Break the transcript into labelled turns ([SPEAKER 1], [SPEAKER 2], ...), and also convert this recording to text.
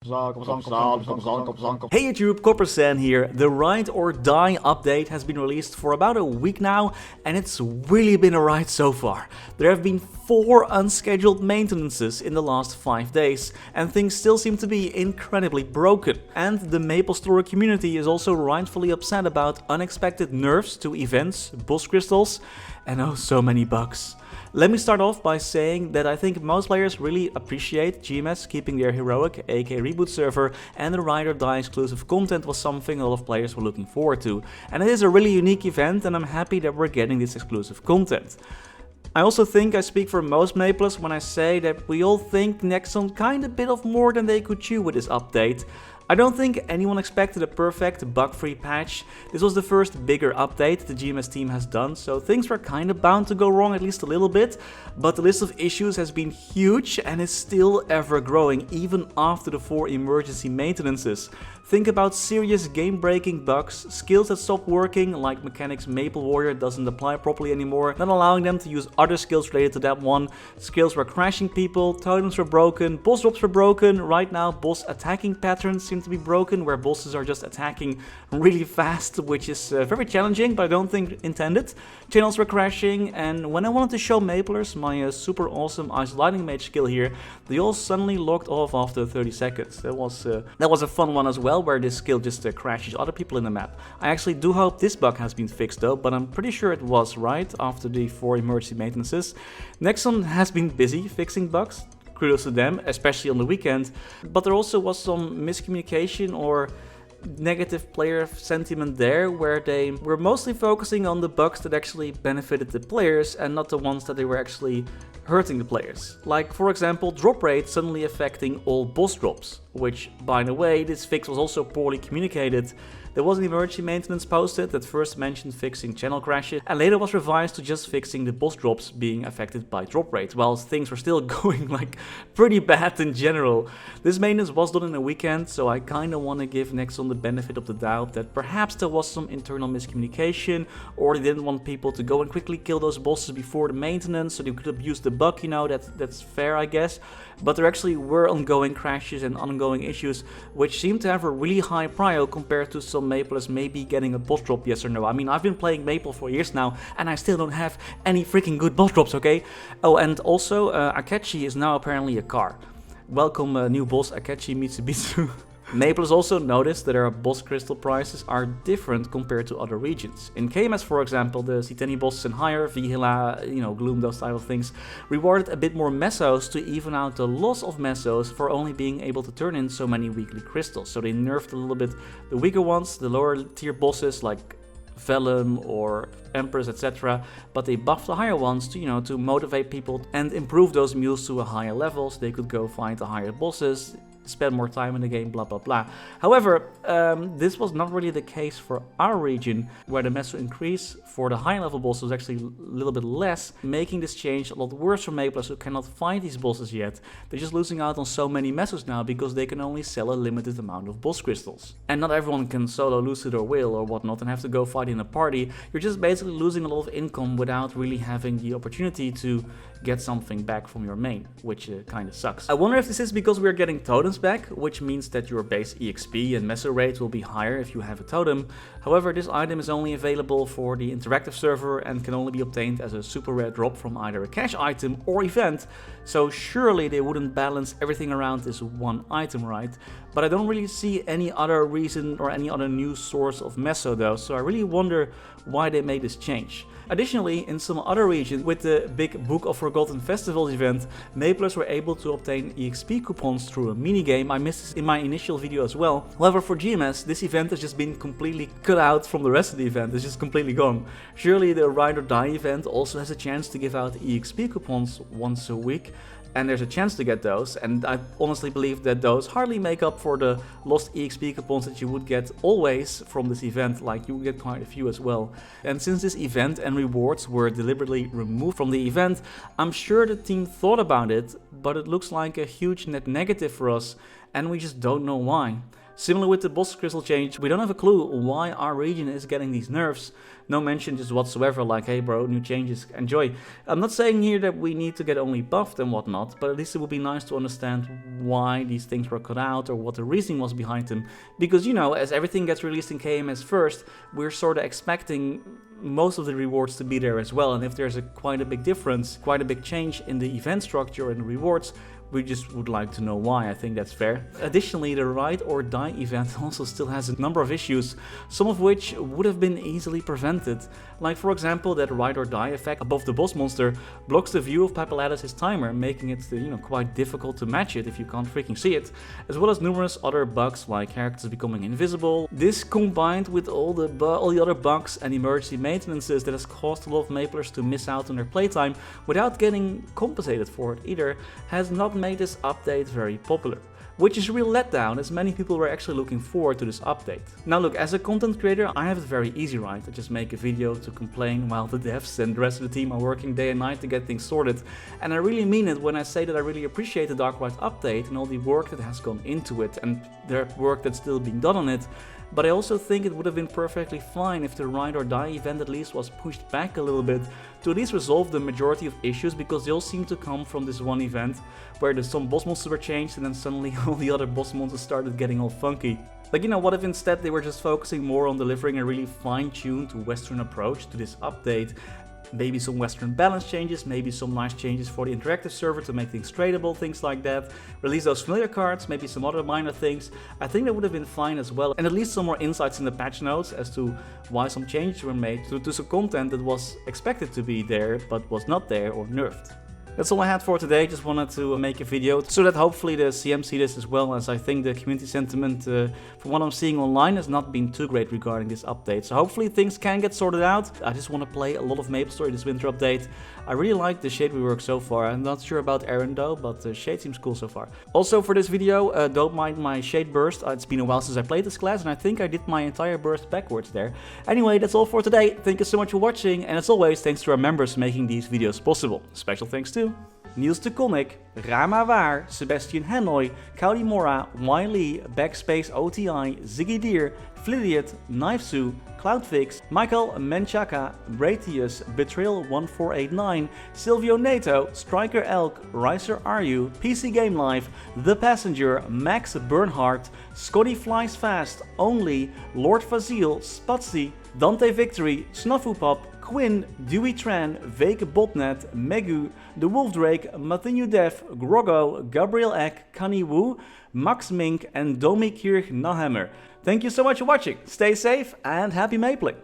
[SPEAKER 1] Hey YouTube, Coppersan here. The Ride or Die update has been released for about a week now, and it's really been a ride so far. There have been 4 unscheduled maintenances in the last 5 days, and things still seem to be incredibly broken. And the MapleStory community is also rightfully upset about unexpected nerfs to events, boss crystals, and oh so many bugs. Let me start off by saying that I think most players really appreciate GMS keeping their heroic AK reboot server, and the Ride or Die exclusive content was something a lot of players were looking forward to. And it is a really unique event, and I'm happy that we're getting this exclusive content. I also think I speak for most Maplers when I say that we all think Nexon kind of bit off more than they could chew with this update. I don't think anyone expected a perfect bug-free patch. This was the first bigger update the GMS team has done, so things were kind of bound to go wrong at least a little bit, but the list of issues has been huge and is still ever growing even after the 4 emergency maintenances. Think about serious game-breaking bugs, skills that stop working, like mechanics Maple Warrior doesn't apply properly anymore, not allowing them to use other skills related to that one, skills were crashing people, totems were broken, boss drops were broken, right now boss attacking patterns seem to be broken, where bosses are just attacking really fast, which is very challenging, but I don't think intended. Channels were crashing, and when I wanted to show Maplers my super awesome Ice Lightning Mage skill here, they all suddenly locked off after 30 seconds. That was a fun one as well, where this skill just crashes other people in the map. I actually do hope this bug has been fixed though, but I'm pretty sure it was right after the 4 emergency maintenances. Nexon has been busy fixing bugs. Kudos to them, especially on the weekend, but there also was some miscommunication or negative player sentiment there, where they were mostly focusing on the bugs that actually benefited the players and not the ones that they were actually hurting the players. Like for example, drop rate suddenly affecting all boss drops, which by the way, this fix was also poorly communicated. There was an emergency maintenance posted that first mentioned fixing channel crashes and later was revised to just fixing the boss drops being affected by drop rate, while things were still going like pretty bad in general. This maintenance was done in a weekend, so I kinda wanna give Nexon the benefit of the doubt that perhaps there was some internal miscommunication, or they didn't want people to go and quickly kill those bosses before the maintenance so they could abuse the bug, you know, that's fair I guess. But there actually were ongoing crashes and ongoing issues which seem to have a really high prio compared to some Maplers maybe getting a boss drop, yes or no. I mean, I've been playing Maple for years now and I still don't have any freaking good boss drops, okay? Oh, and also Akechi is now apparently a car. Welcome new boss Akechi Mitsubishi. Maplers also noticed that our boss crystal prices are different compared to other regions. In KMS, for example, the C10 bosses and higher, Vigila, you know, Gloom, those type of things, rewarded a bit more mesos to even out the loss of mesos for only being able to turn in so many weekly crystals. So they nerfed a little bit the weaker ones, the lower tier bosses like Vellum or Empress, etc. But they buffed the higher ones to, you know, to motivate people and improve those mules to a higher level so they could go find the higher bosses, spend more time in the game, blah blah blah. However, this was not really the case for our region, where the meso increase for the high level bosses was actually a little bit less, making this change a lot worse for Maplers who cannot find these bosses yet. They're just losing out on so many mesos now because they can only sell a limited amount of boss crystals. And not everyone can solo Lucid or Whale or whatnot and have to go fight in a party. You're just basically losing a lot of income without really having the opportunity to get something back from your main, which kind of sucks. I wonder if this is because we're getting totems back, which means that your base EXP and meso rate will be higher if you have a totem. However, this item is only available for the interactive server and can only be obtained as a super rare drop from either a cash item or event, so surely they wouldn't balance everything around this one item, right? But I don't really see any other reason or any other new source of meso though, so I really wonder why they made this change. Additionally, in some other regions, with the big Book of Forgotten Festivals event, Maplers were able to obtain EXP coupons through a minigame. I missed this in my initial video as well. However, for GMS, this event has just been completely cut out from the rest of the event. It's just completely gone. Surely the Ride or Die event also has a chance to give out EXP coupons once a week, and there's a chance to get those, and I honestly believe that those hardly make up for the lost EXP coupons that you would get always from this event, like you would get quite a few as well. And since this event and rewards were deliberately removed from the event, I'm sure the team thought about it, but it looks like a huge net negative for us, and we just don't know why. Similar with the boss crystal change, we don't have a clue why our region is getting these nerfs. No mention just whatsoever like, hey bro, new changes, enjoy. I'm not saying here that we need to get only buffed and whatnot, but at least it would be nice to understand why these things were cut out or what the reasoning was behind them. Because, you know, as everything gets released in KMS first, we're sort of expecting most of the rewards to be there as well. And if there's quite a big difference, quite a big change in the event structure and the rewards, we just would like to know why. I think that's fair. Additionally, the Ride or Die event also still has a number of issues, some of which would have been easily prevented. Like for example, that Ride or Die effect above the boss monster blocks the view of Papelatus' timer, making it quite difficult to match it if you can't freaking see it, as well as numerous other bugs like characters becoming invisible. This combined with all the other bugs and emergency maintenances that has caused a lot of Maplers to miss out on their playtime without getting compensated for it either, has not made this update very popular. Which is a real letdown, as many people were actually looking forward to this update. Now look, as a content creator, I have it very easy, right? I just make a video to complain while the devs and the rest of the team are working day and night to get things sorted. And I really mean it when I say that I really appreciate the Dark Ride update and all the work that has gone into it and the work that's still being done on it. But I also think it would have been perfectly fine if the Ride or Die event at least was pushed back a little bit to at least resolve the majority of issues, because they all seem to come from this one event where some boss monsters were changed and then suddenly all the other boss monsters started getting all funky. Like, you know, what if instead they were just focusing more on delivering a really fine-tuned Western approach to this update? Maybe some Western balance changes, maybe some nice changes for the interactive server to make things tradable, things like that. Release those familiar cards, maybe some other minor things. I think that would have been fine as well. And at least some more insights in the patch notes as to why some changes were made to some content that was expected to be there but was not there or nerfed. That's all I had for today. Just wanted to make a video so that hopefully the CM see this as well, as I think the community sentiment from what I'm seeing online has not been too great regarding this update. So hopefully things can get sorted out. I just want to play a lot of MapleStory this winter update. I really like the shade rework so far. I'm not sure about Aaron though, but the shade seems cool so far. Also for this video, don't mind my shade burst. It's been a while since I played this class and I think I did my entire burst backwards there. Anyway, that's all for today. Thank you so much for watching, and as always, thanks to our members making these videos possible. Special thanks to Niels de Coninck, Raar, Maar, Waar, Sebastian, Hanøy, Caudimorda, Wiley, BackSpaceOTI, Ziggy, Flidiot, Knivesu, Cloudfix, Michael, Menchaca, Raythius, Betrayal1489, Sylvio, Neto, StrikerElk, Ryaiser, Aryu, PCGAMELIFE, The Passenger, maxBurnHeart, ScottyFlysFast, Only, Lordvasile, Spudsy, Dantevictory, SnafuPop, Quinn, Dewey Tran, Veke Botnet, Megu, The Wolf Drake, Matthew Dev, Groggo, Gabriel Eck, Knivesu, Max Mink, and Domi Kirch-nehammer. Thank you so much for watching. Stay safe and happy mapling.